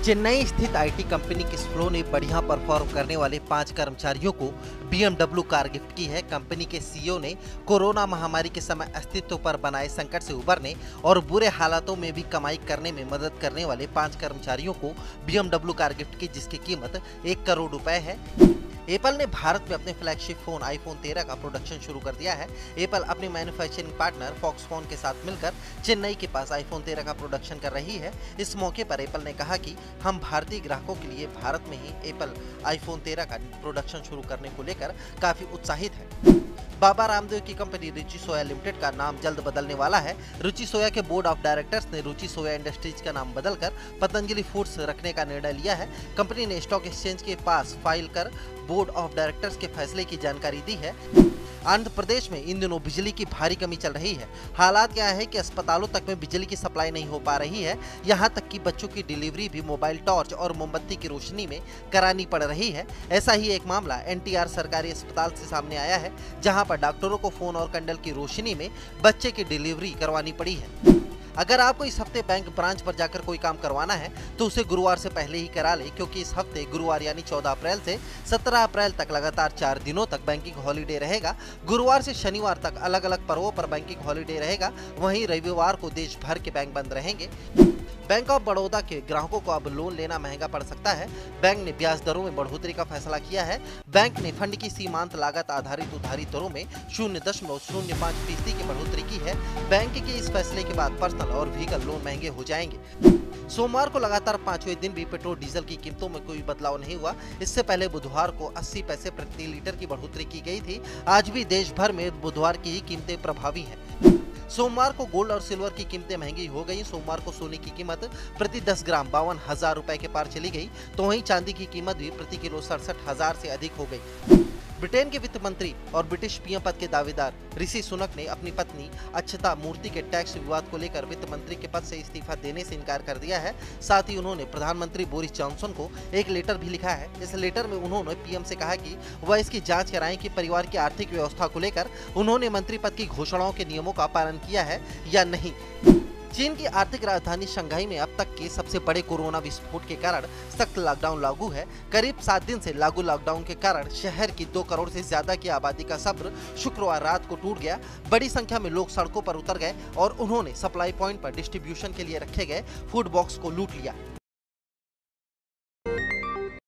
चेन्नई स्थित IT company किसफ्लो ने बढ़िया परफॉर्म करने वाले 5 कर्मचारियों को BMW कार गिफ्ट की है। कंपनी के सीईओ ने कोरोना महामारी के समय अस्तित्व पर बनाए संकट से उबरने और बुरे हालातों में भी कमाई करने में मदद करने वाले 5 कर्मचारियों को BMW कार गिफ्ट की, जिसकी कीमत 1 करोड़ रुपए है। एप्पल ने भारत में अपने फ्लैगशिप फोन आईफोन 13 का प्रोडक्शन शुरू कर दिया है। एप्पल अपने मैन्युफैक्चरिंग पार्टनर फॉक्सकॉन के साथ मिलकर चेन्नई के पास आईफोन 13 का प्रोडक्शन कर रही है। इस मौके पर एप्पल ने कहा कि हम भारतीय ग्राहकों के लिए भारत में ही एप्पल आईफोन 13 का प्रोडक्शन शुरू करने को लेकर काफी उत्साहित है। बाबा रामदेव की कंपनी रुचि सोया लिमिटेड का नाम जल्द बदलने वाला है। रुचि सोया के बोर्ड ऑफ डायरेक्टर्स ने रुचि सोया इंडस्ट्रीज का नाम बदलकर पतंजलि फूड्स रखने का निर्णय लिया है। कंपनी ने स्टॉक एक्सचेंज के पास फाइल कर बोर्ड ऑफ डायरेक्टर्स के फैसले की जानकारी दी है। आंध्र प्रदेश में इन दिनों बिजली की भारी कमी चल रही है। हालात क्या है कि अस्पतालों तक में बिजली की सप्लाई नहीं हो पा रही है। यहाँ तक कि बच्चों की डिलीवरी भी मोबाइल टॉर्च और मोमबत्ती की रोशनी में करानी पड़ रही है। ऐसा ही एक मामला NTR सरकारी अस्पताल से सामने आया है, जहाँ पर डॉक्टरों को फोन और कैंडल की रोशनी में बच्चे की डिलीवरी करवानी पड़ी है। अगर आपको इस हफ्ते बैंक ब्रांच पर जाकर कोई काम करवाना है तो उसे गुरुवार से पहले ही करा ले, क्योंकि इस हफ्ते गुरुवार यानी 14 अप्रैल से 17 अप्रैल तक लगातार 4 दिनों तक बैंकिंग हॉलीडे रहेगा। गुरुवार से शनिवार तक अलग अलग पर्वों पर बैंकिंग हॉलीडे रहेगा। वहीं रविवार को देश भर के बैंक बंद रहेंगे। बैंक ऑफ बड़ौदा के ग्राहकों को अब लोन लेना महंगा पड़ सकता है। बैंक ने ब्याज दरों में बढ़ोतरी का फैसला किया है। बैंक ने फंड की सीमांत लागत आधारित उधारी दरों में 0.05% की बढ़ोतरी की है। बैंक के इस फैसले के बाद पर्सनल और व्हीकल लोन महंगे हो जाएंगे। सोमवार को लगातार 5वें दिन भी पेट्रोल डीजल की कीमतों में कोई बदलाव नहीं हुआ। इससे पहले बुधवार को 80 पैसे प्रति लीटर की बढ़ोतरी की गई थी। आज भी देश भर में बुधवार की ही कीमतें प्रभावी हैं। सोमवार को गोल्ड और सिल्वर की कीमतें महंगी हो गई। सोमवार को सोने की कीमत प्रति 10 ग्राम 52,000 रुपए के पार चली गई, तो वहीं चांदी की कीमत भी प्रति किलो 67,000 से अधिक हो गई। ब्रिटेन के वित्त मंत्री और ब्रिटिश पीएम पद के दावेदार ऋषि सुनक ने अपनी पत्नी अक्षता मूर्ति के टैक्स विवाद को लेकर वित्त मंत्री के पद से इस्तीफा देने से इनकार कर दिया है। साथ ही उन्होंने प्रधानमंत्री बोरिस जॉनसन को एक लेटर भी लिखा है। इस लेटर में उन्होंने पीएम से कहा कि वह इसकी जांच कराएं कि परिवार की आर्थिक व्यवस्था को लेकर उन्होंने मंत्री पद की घोषणाओं के नियमों का पालन किया है या नहीं। चीन की आर्थिक राजधानी शंघाई में अब तक के सबसे बड़े कोरोना विस्फोट के कारण सख्त लॉकडाउन लागू है। करीब 7 दिन से लागू लॉकडाउन के कारण शहर की 2 करोड़ से ज्यादा की आबादी का सब्र शुक्रवार रात को टूट गया। बड़ी संख्या में लोग सड़कों पर उतर गए और उन्होंने सप्लाई पॉइंट पर डिस्ट्रीब्यूशन के लिए रखे गए फूड बॉक्स को लूट लिया।